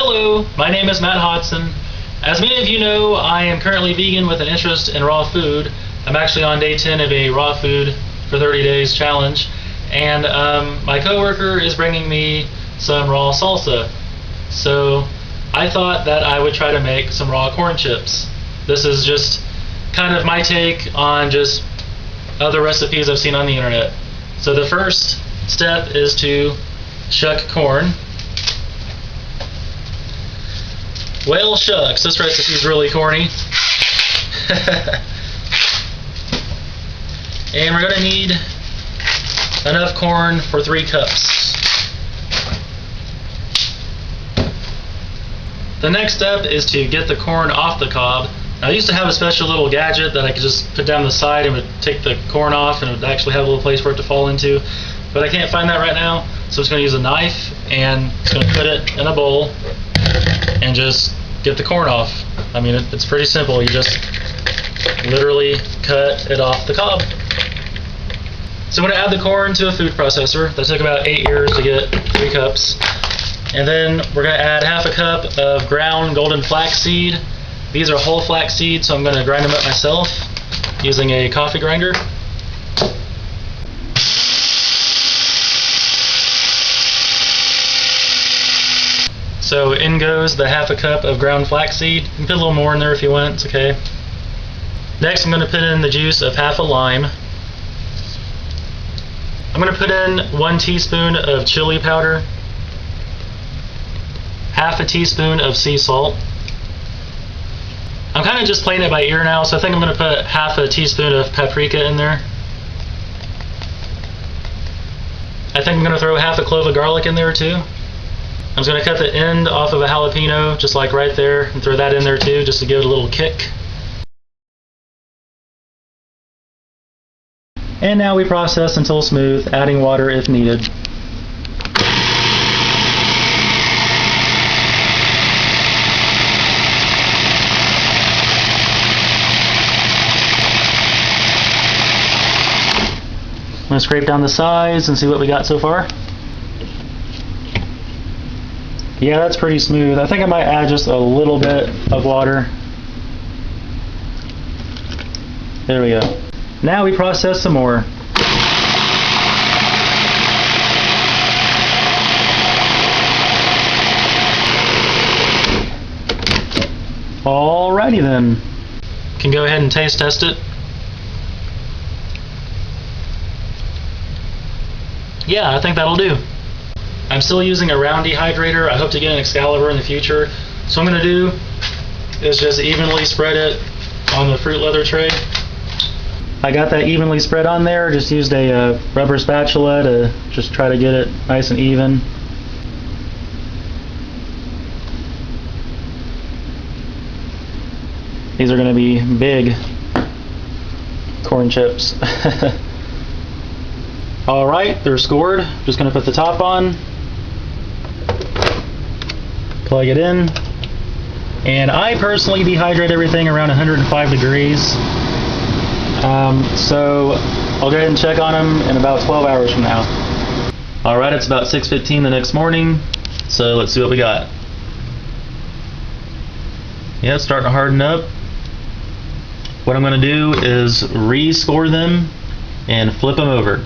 Hello, my name is Matt Hodson. As many of you know, I am currently vegan with an interest in raw food. I'm actually on day 10 of a raw food for 30 days challenge, and my coworker is bringing me some raw salsa. So I thought that I would try to make some raw corn chips. This is just kind of my take on just other recipes I've seen on the internet. So the first step is to shuck corn. Well, shucks, this recipe is really corny. And we're going to need enough corn for 3 cups. The next step is to get the corn off the cob. Now, I used to have a special little gadget that I could just put down the side and would take the corn off and it would actually have a little place for it to fall into. But I can't find that right now, so I'm just going to use a knife and just going to put it in a bowl and just get the corn off. I mean, it's pretty simple. You just literally cut it off the cob. So I'm going to add the corn to a food processor. That took about 8 years to get 3 cups. And then we're going to add half a cup of ground golden flax seed. These are whole flax seeds, so I'm going to grind them up myself using a coffee grinder. So in goes the half a cup of ground flaxseed. You can put a little more in there if you want, it's okay. Next I'm going to put in the juice of half a lime. I'm going to put in 1 teaspoon of chili powder, half a teaspoon of sea salt. I'm kind of just playing it by ear now, so I think I'm going to put half a teaspoon of paprika in there. I think I'm going to throw half a clove of garlic in there too. I'm just going to cut the end off of a jalapeno, just like right there, and throw that in there too, just to give it a little kick. And now we process until smooth, adding water if needed. I'm going to scrape down the sides and see what we got so far. Yeah, that's pretty smooth. I think I might add just a little bit of water. There we go. Now we process some more. Alrighty then. Can go ahead and taste test it. Yeah, I think that'll do. I'm still using a round dehydrator. I hope to get an Excalibur in the future. So what I'm going to do is just evenly spread it on the fruit leather tray. I got that evenly spread on there. Just used a rubber spatula to just try to get it nice and even. These are going to be big corn chips. Alright, they're scored. Just going to put the top on. Plug it in, and I personally dehydrate everything around 105 degrees. So I'll go ahead and check on them in about 12 hours from now. Alright, it's about 6:15 the next morning, so let's see what we got. Yeah, it's starting to harden up. What I'm going to do is re-score them and flip them over.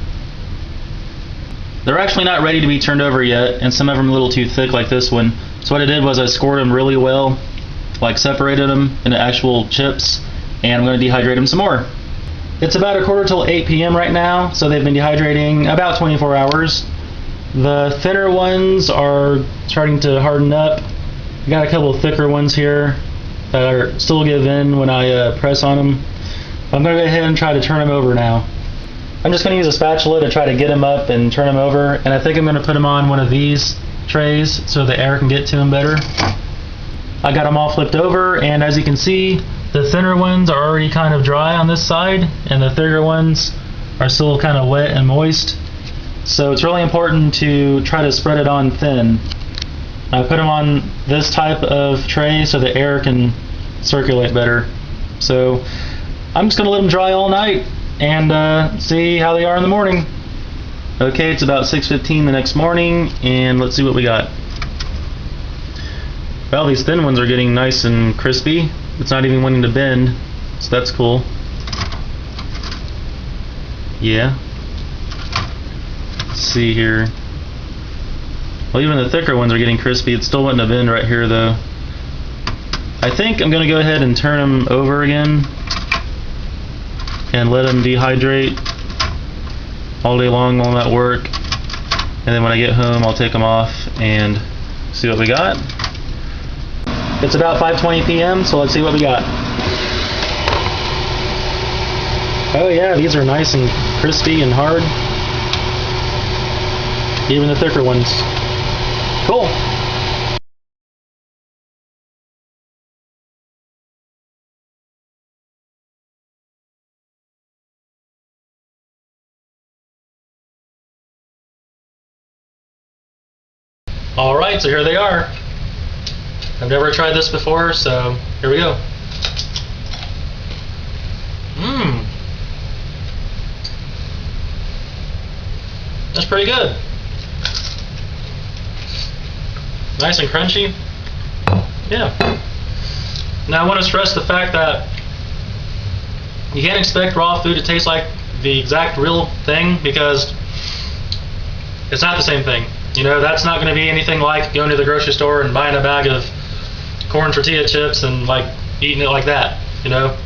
They're actually not ready to be turned over yet, and some of them are a little too thick like this one. So what I did was I scored them really well, like separated them into actual chips, and I'm going to dehydrate them some more. It's about 7:45 p.m. right now, so they've been dehydrating about 24 hours. The thinner ones are starting to harden up. I got a couple of thicker ones here that are still give in when I press on them. I'm going to go ahead and try to turn them over now. I'm just going to use a spatula to try to get them up and turn them over, and I think I'm going to put them on one of these trays so the air can get to them better. I got them all flipped over, and as you can see, the thinner ones are already kind of dry on this side, and the thicker ones are still kind of wet and moist. So it's really important to try to spread it on thin. I put them on this type of tray so the air can circulate better. So I'm just going to let them dry all night and see how they are in the morning. Okay, it's about 6:15 the next morning, and let's see what we got. Well, these thin ones are getting nice and crispy. It's not even wanting to bend, so that's cool. Yeah. Let's see here. Well, even the thicker ones are getting crispy. It's still wanting to bend right here, though. I think I'm going to go ahead and turn them over again and let them dehydrate all day long while I'm at work. And then when I get home, I'll take them off and see what we got. It's about 5:20 p.m., so let's see what we got. Oh yeah, these are nice and crispy and hard. Even the thicker ones. Cool. Alright, so here they are. I've never tried this before, so here we go. Mmm. That's pretty good. Nice and crunchy. Yeah. Now I want to stress the fact that you can't expect raw food to taste like the exact real thing, because it's not the same thing. You know, that's not going to be anything like going to the grocery store and buying a bag of corn tortilla chips and like eating it like that, you know.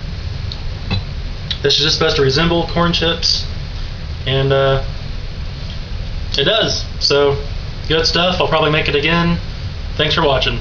This is just supposed to resemble corn chips, and it does. So, good stuff. I'll probably make it again. Thanks for watching.